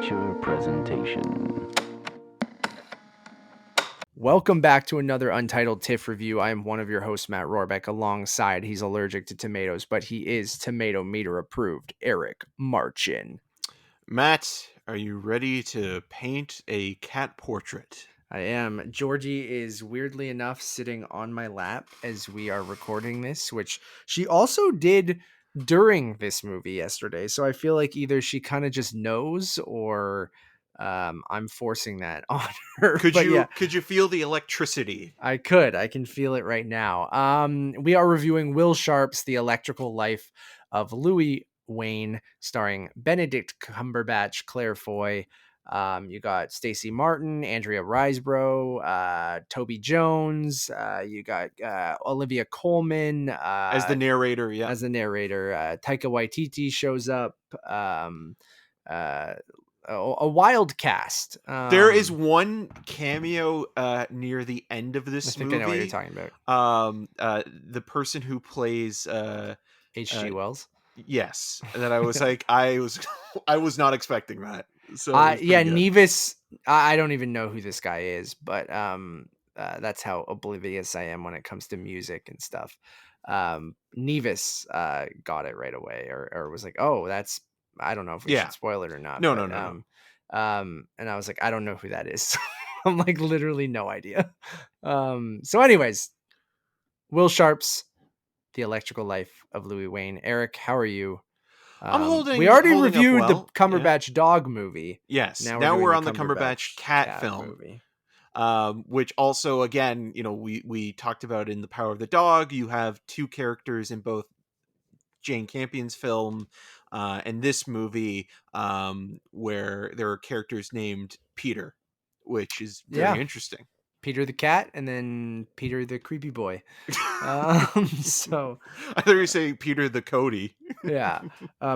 feature presentation. Welcome back to another Untitled TIFF review. I am one of your hosts, Matt Rorabeck. Alongside, he's allergic to tomatoes, but he is tomato meter approved, Eric Marchen. Matt, are you ready to paint a cat portrait? I am. Georgie is weirdly enough sitting on my lap as we are recording this, which she also did during this movie yesterday. So I feel like either she kind of just knows or I'm forcing that on her. Could But yeah, you feel the electricity? I can feel it right now. We are reviewing Will Sharpe's The Electrical Life of Louis Wain, starring Benedict Cumberbatch, Claire Foy. You got Stacey Martin, Andrea Riseborough, Toby Jones. You got Olivia Colman As the narrator, yeah. Taika Waititi shows up. A wild cast. There is one cameo near the end of this movie. I know what you're talking about. The person who plays H.G. Wells. Yes, that I was like, I was not expecting that. So yeah, Nevis. I don't even know who this guy is, but that's how oblivious I am when it comes to music and stuff. Nevis got it right away, or was like, oh, that's. I don't know if we should spoil it or not. No. And I was like, I don't know who that is. I'm like, literally no idea. So anyways, Will Sharpe's The Electrical Life of Louis Wain. Eric, how are you? We already reviewed the Cumberbatch dog movie. Yes. Now we're on the Cumberbatch cat film movie. Which also, again, we talked about in The Power of the Dog. You have two characters in both Jane Campion's film and this movie where there are characters named Peter, which is very interesting. Peter the cat and then Peter the creepy boy. So I thought you were saying Peter the Cody. Yeah.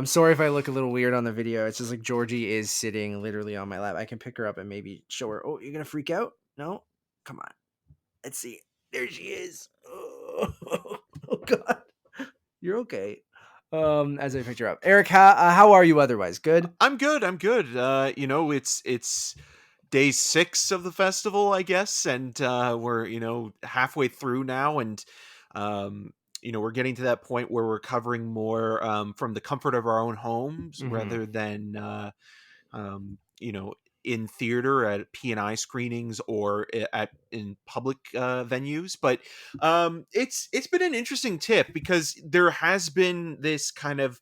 Sorry if I look a little weird on the video. It's just like Georgie is sitting literally on my lap. I can pick her up and maybe show her. Oh, you're gonna freak out? No? Come on. Let's see. There she is. Oh God. You're okay. As I picked her up. Eric, how are you otherwise? Good? I'm good. It's day 6 of the festival, I guess, and we're halfway through now, and we're getting to that point where we're covering more from the comfort of our own homes rather than in theater at P&I screenings or in public venues. But it's been an interesting tip because there has been this kind of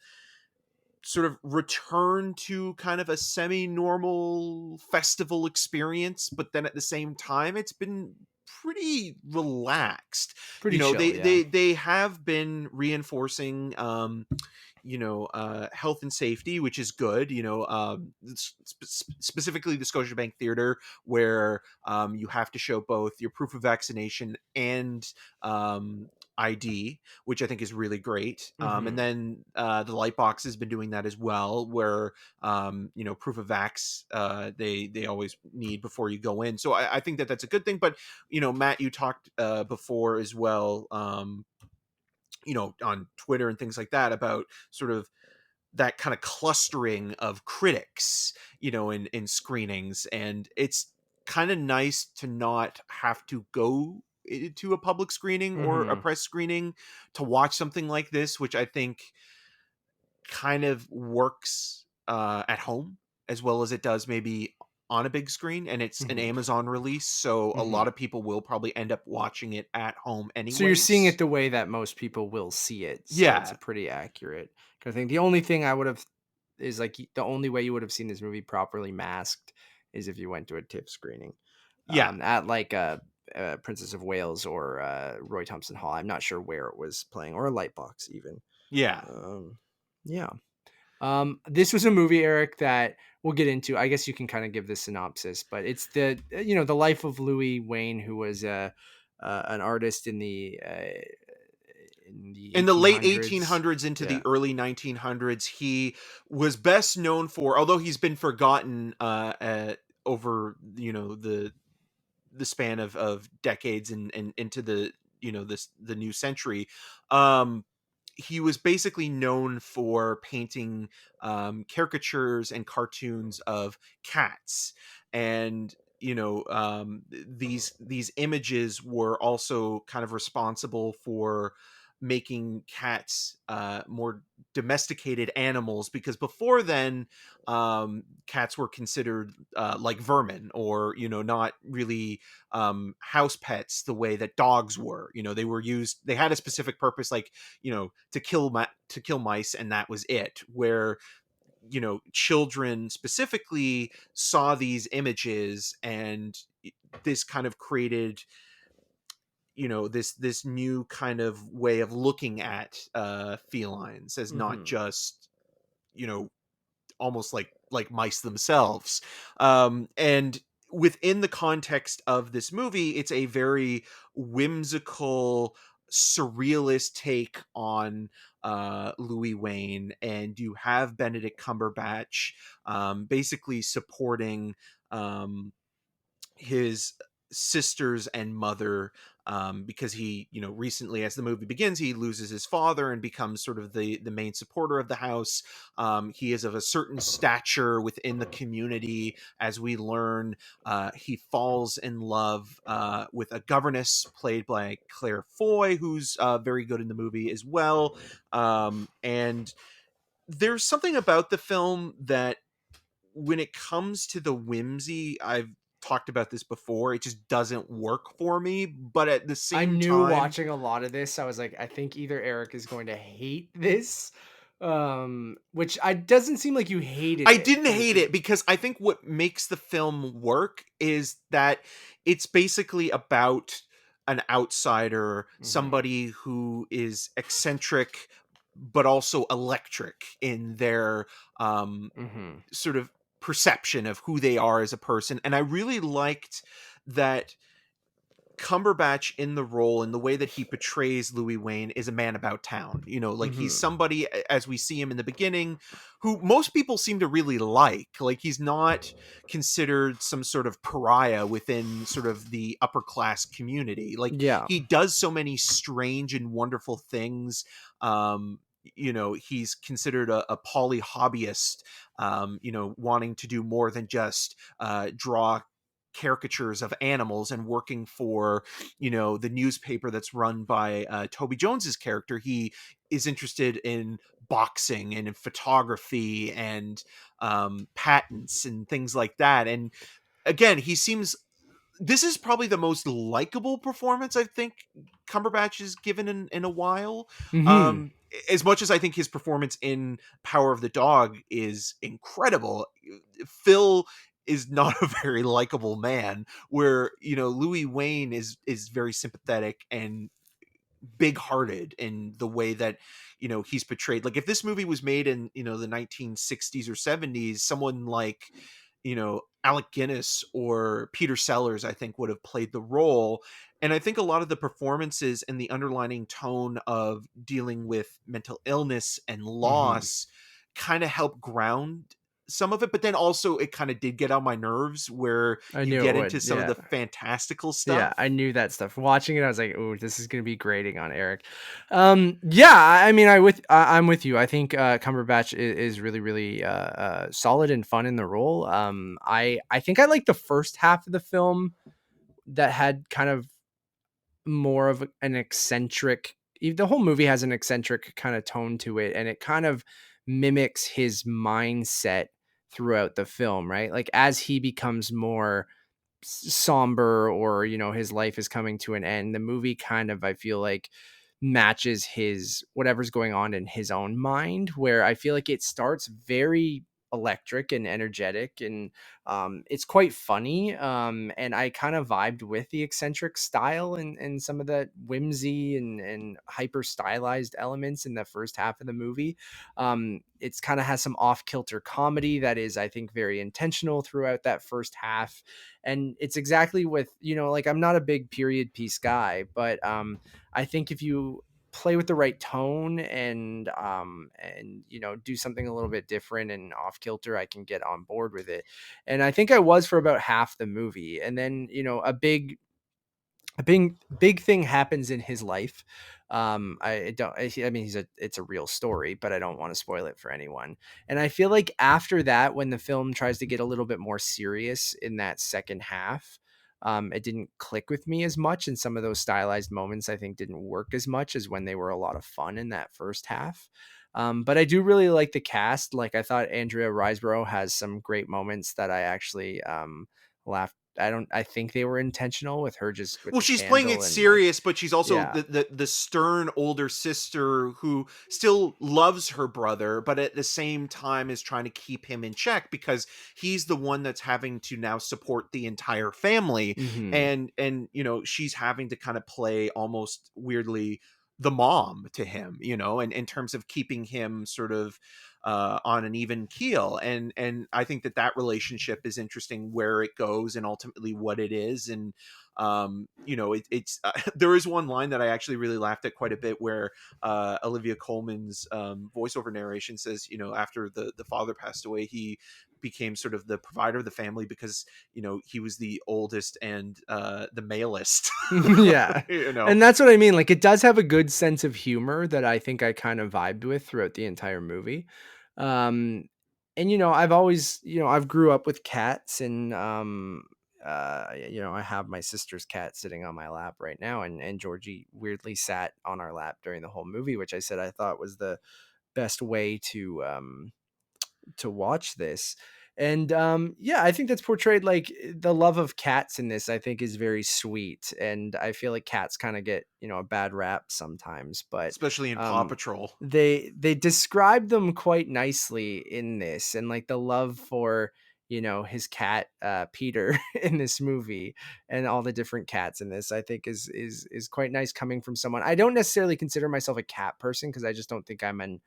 sort of return to kind of a semi-normal festival experience, but then at the same time it's been pretty relaxed. Chill, they have been reinforcing health and safety, which is good. Specifically the Scotiabank Theatre, where you have to show both your proof of vaccination and ID, which I think is really great. And then the Lightbox has been doing that as well, where proof of vax they always need before you go in. So I think that's a good thing. But Matt, you talked before as well, on Twitter and things like that about sort of that kind of clustering of critics, in screenings, and it's kind of nice to not have to go to a public screening or a press screening to watch something like this, which I think kind of works at home as well as it does maybe on a big screen, and it's an Amazon release, so a lot of people will probably end up watching it at home anyway. So you're seeing it the way that most people will see it. So it's a pretty accurate kind of thing. The only thing I would have is like the only way you would have seen this movie properly masked is if you went to a TIFF screening. At like Princess of Wales or Roy Thompson Hall. I'm not sure where it was playing, or a Lightbox even. This was a movie, Eric, that we'll get into. I guess you can kind of give the synopsis, but it's the life of Louis Wain, who was an artist in the late 1800s into the early 1900s. He was best known for, although he's been forgotten over the span of decades and into the the new century. he was basically known for painting caricatures and cartoons of cats. And these images were also kind of responsible for making cats more domesticated animals, because before then cats were considered like vermin, or not really house pets the way that dogs were. They were used, they had a specific purpose, like to kill mice, and that was it. Where children specifically saw these images, and this kind of created this new kind of way of looking at felines as not just you know almost like mice themselves. And within the context of this movie, it's a very whimsical, surrealist take on Louis Wain. And you have Benedict Cumberbatch basically supporting um, his sisters and mother, because he recently, as the movie begins, he loses his father and becomes sort of the main supporter of the house. He is of a certain stature within the community. As we learn, he falls in love with a governess played by Claire Foy, who's very good in the movie as well. And there's something about the film that, when it comes to the whimsy, I've talked about this before, it just doesn't work for me. But at the I same knew time, watching a lot of this, I was like, I think either Eric is going to hate this, which I doesn't seem like you hated I it. didn't hate it, because I think what makes the film work is that it's basically about an outsider, Mm-hmm. somebody who is eccentric but also electric in their Mm-hmm. sort of perception of who they are as a person. And I really liked that Cumberbatch in the role, and the way that he portrays Louis Wain, is a man about town. Like, he's Mm-hmm. somebody, as we see him in the beginning, who most people seem to really like. Like, he's not considered some sort of pariah within sort of the upper class community. Like, Yeah. he does so many strange and wonderful things. He's considered a poly hobbyist, wanting to do more than just draw caricatures of animals, and working for the newspaper that's run by Toby Jones's character. He is interested in boxing and in photography and patents and things like that. And again, he seems, this is probably the most likable performance I think Cumberbatch has given in a while. Mm-hmm. Um, as much as I think his performance in Power of the Dog is incredible, Phil is not a very likable man. Where Louis Wain is very sympathetic and big-hearted in the way that he's portrayed. Like, if this movie was made in the 1960s or 70s, someone like Alec Guinness or Peter Sellers, I think, would have played the role. And I think a lot of the performances and the underlining tone of dealing with mental illness and Mm-hmm. loss kind of help ground some of it. But then also, it kind of did get on my nerves, where I you knew it get would. into some of Yeah. the fantastical Yeah, stuff. I knew that stuff. Watching it, I was like, "Oh, this is gonna be grating on Eric." Yeah, I mean, I'm with you. I think Cumberbatch is really, really solid and fun in the role. I think I like the first half of the film that had kind of more of an eccentric. The whole movie has an eccentric kind of tone to it, and it kind of mimics his mindset throughout the film, right? Like, as he becomes more somber, or his life is coming to an end, the movie kind of, I feel like, matches his whatever's going on in his own mind, where I feel like it starts very electric and energetic, and it's quite funny, and I kind of vibed with the eccentric style and some of that whimsy and hyper stylized elements in the first half of the movie. It's kind of has some off-kilter comedy that is, I think, very intentional throughout that first half. And it's exactly with, like, I'm not a big period piece guy, but I think if you play with the right tone and do something a little bit different and off kilter, I can get on board with it. And I think I was for about half the movie. And then a big thing happens in his life, I don't. I mean, it's a real story, but I don't want to spoil it for anyone. And I feel like after that, when the film tries to get a little bit more serious in that second half, it didn't click with me as much, and some of those stylized moments I think didn't work as much as when they were a lot of fun in that first half. But I do really like the cast. Like I thought Andrea Riseborough has some great moments that I actually laughed. I think they were intentional with her just with Well, the she's playing candle it and like, serious, but she's also yeah. the stern older sister who still loves her brother, but at the same time is trying to keep him in check because he's the one that's having to now support the entire family. Hmm. And she's having to kind of play almost weirdly the mom to him, and in terms of keeping him sort of on an even keel. And I think that relationship is interesting, where it goes and ultimately what it is. And it's there is one line that I actually really laughed at quite a bit, where Olivia Colman's voiceover narration says, after the father passed away, he became sort of the provider of the family because he was the oldest and the malest. Yeah. you know And that's what I mean. Like it does have a good sense of humor that I think I kind of vibed with throughout the entire movie. Um and I've always, I've grew up with cats, and I have my sister's cat sitting on my lap right now, and Georgie weirdly sat on our lap during the whole movie, which I said I thought was the best way to watch this. And yeah, I think that's portrayed like the love of cats in this, I think, is very sweet. And I feel like cats kind of get, a bad rap sometimes, but Especially in Paw um Patrol. they describe them quite nicely in this, and like the love for his cat Peter in this movie, and all the different cats in this, I think is quite nice coming from someone. I don't necessarily consider myself a cat person because I just don't think I'm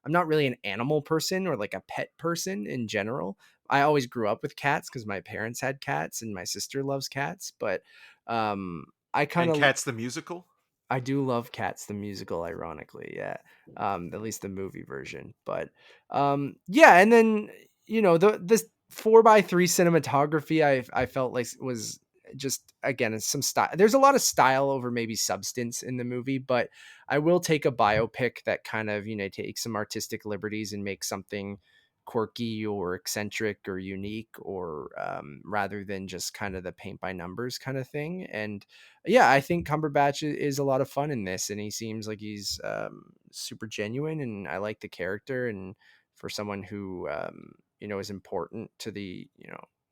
not really an animal person or like a pet person in general. I always grew up with cats because my parents had cats and my sister loves cats, but I kind And of Cats the Musical. I do love Cats the musical, ironically, yeah. At least the movie version. But yeah, and then the 4:3 cinematography I felt like was just, again, it's some style. There's a lot of style over maybe substance in the movie, but I will take a biopic that kind of, takes some artistic liberties and makes something quirky or eccentric or unique, or rather than just kind of the paint by numbers kind of thing. And yeah, I think Cumberbatch is a lot of fun in this, and he seems like he's super genuine, and I like the character. And for someone who is important to the,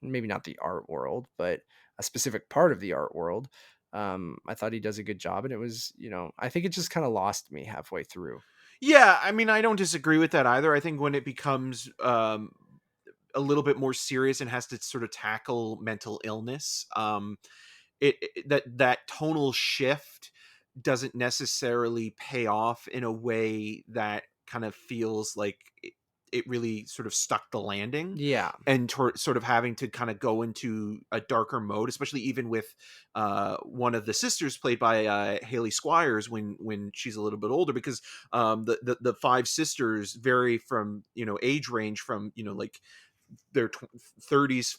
maybe not the art world, but a specific part of the art world, I thought he does a good job. And it was, I think it just kind of lost me halfway through. Yeah, I mean, I don't disagree with that either. I think when it becomes a little bit more serious and has to sort of tackle mental illness, that tonal shift doesn't necessarily pay off in a way that kind of feels like it really sort of stuck the landing, Yeah. and sort of having to kind of go into a darker mode, especially even with one of the sisters played by Haley Squires when she's a little bit older, because the five sisters vary from age range from like their 30s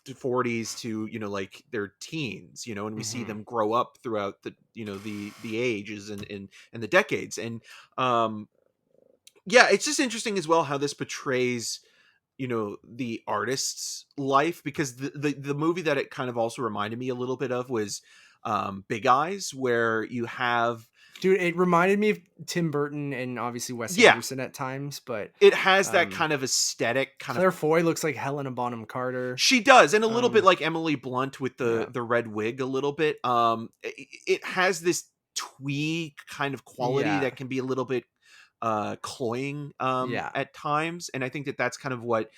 to 40s to like their teens, and we see Hmm. them grow up throughout the the ages and the decades. And um yeah, it's just interesting as well how this portrays the artist's life, because the movie that it kind of also reminded me a little bit of was Big Eyes, where you have, Dude, it reminded me of Tim Burton and obviously Wes yeah, Anderson at times, but it has that um kind of aesthetic kind of. Claire Foy looks like Helena Bonham Carter. She does, and a little bit Um, like Emily Blunt with yeah, the red wig a little bit. It has this twee kind of quality yeah, that can be a little bit cloying yeah, at times, and I think that that's kind of what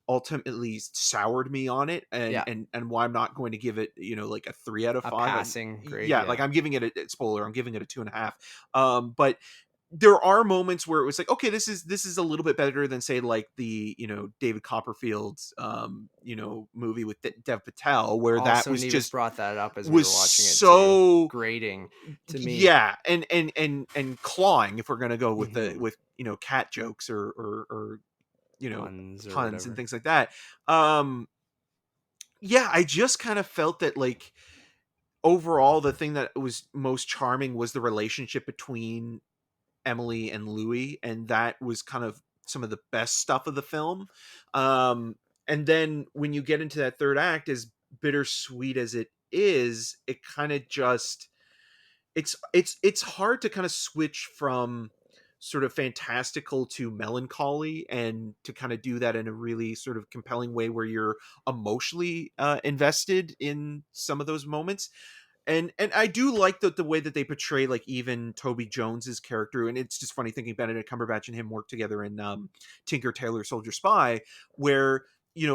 ultimately soured me on it, and yeah. why I'm not going to give it like a 3 out of A 5. passing grade, Yeah, like yeah. I'm giving it a spoiler, I'm giving it a 2.5. But there are moments where it was like, okay, this is a little bit better than, say, like the David Copperfield's movie with Dev Patel, where that Also, was Nevis just brought that up as we was were watching it too. so, Grading to me. yeah, and clawing, if we're gonna go with the Hmm. with cat jokes or Puns or puns and whatever. things like that. um yeah, I just kind of felt that, like, overall, the thing that was most charming was the relationship between Emily and Louis, and that was kind of some of the best stuff of the film. And then when you get into that third act, as bittersweet as it is, it kind of just it's hard to kind of switch from sort of fantastical to melancholy, and to kind of do that in a really sort of compelling way where you're emotionally invested in some of those moments. And I do like the way that they portray, like, even Toby Jones's character. And it's just funny thinking Benedict Cumberbatch and him work together in Tinker Tailor Soldier Spy, where,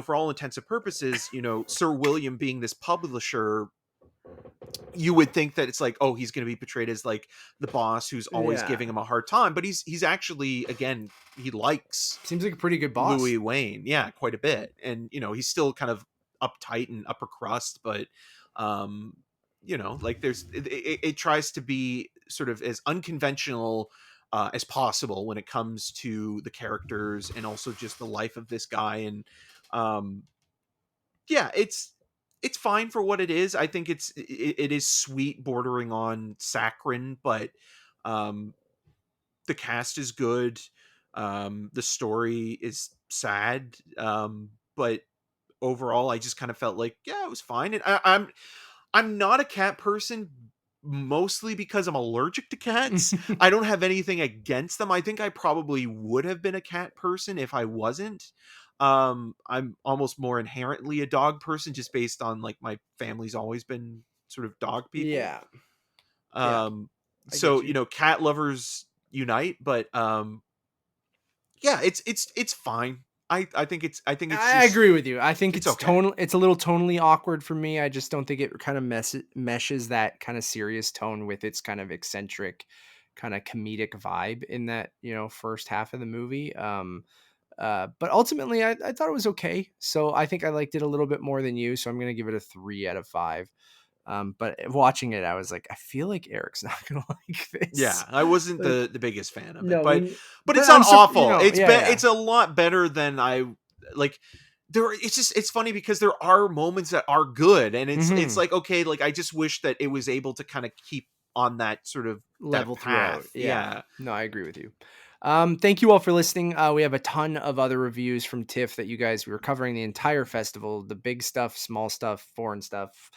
for all intents and purposes, Sir William being this publisher, you would think that it's like, oh, he's going to be portrayed as like the boss who's always Yeah. giving him a hard time, but he's actually, again, he likes Seems like a pretty good boss. Louis Wain, yeah, quite a bit. And he's still kind of uptight and upper crust, but like, it tries to be sort of as unconventional as possible when it comes to the characters, and also just the life of this guy. And um yeah, it's fine for what it is. I think it is sweet, bordering on saccharine, but um the cast is good. The story is sad, but overall, I just kind of felt like, yeah, it was fine. And I'm not a cat person, mostly because I'm allergic to cats. I don't have anything against them. I think I probably would have been a cat person if I wasn't. I'm almost more inherently a dog person, just based on, like, my family's always been sort of dog people. Yeah. Um, I so, get you. cat lovers unite, but yeah, it's fine. I think it's I just, agree with you. I think it's it's okay. it's a little tonally awkward for me. I just don't think it kind of meshes that kind of serious tone with its kind of eccentric, kind of comedic vibe in that, first half of the movie. But ultimately, I thought it was okay. So I think I liked it a little bit more than you. So I'm gonna give it a 3 out of 5. But watching it, I was like, I feel like Eric's not gonna like Yeah, this. I wasn't Like, the biggest fan of it, no, but but it's not I'm awful. yeah. It's a lot better than I like. It's funny because there are moments that are good, and it's Mhm. like, okay, like, I just wish that it was able to kind of keep on that sort of that Level throughout. path. Yeah. Yeah. No, I agree with you. Thank you all for listening. We have a ton of other reviews from TIFF that we were covering the entire festival, the big stuff, small stuff, foreign stuff,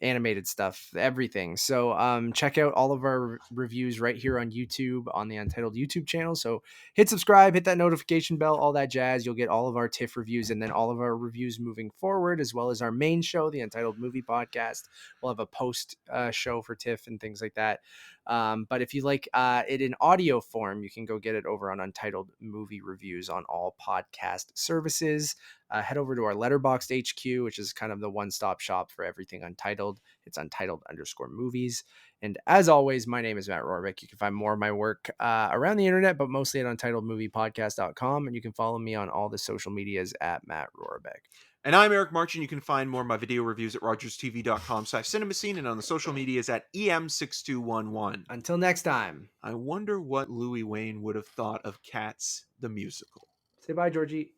animated stuff, everything. So check out all of our reviews right here on YouTube, on the Untitled YouTube channel. So hit subscribe, hit that notification bell, all that jazz. You'll get all of our TIFF reviews, and then all of our reviews moving forward, as well as our main show, the Untitled Movie Podcast. We'll have a post show for TIFF and things like that. But if you like it in audio form, you can go get it over on Untitled Movie Reviews on all podcast services. Head over to our Letterboxd HQ, which is kind of the one-stop shop for everything Untitled. It's Untitled_movies. And as always, my name is Matt Rorabeck. You can find more of my work around the internet, but mostly at UntitledMoviePodcast.com. And you can follow me on all the social medias at Matt Rorabeck. And I'm Eric Marchen. You can find more of my video reviews at rogerstv.com/cinemascene, and on the social medias at EM6211. Until next time. I wonder what Louis Wain would have thought of Cats the musical. Say bye, Georgie.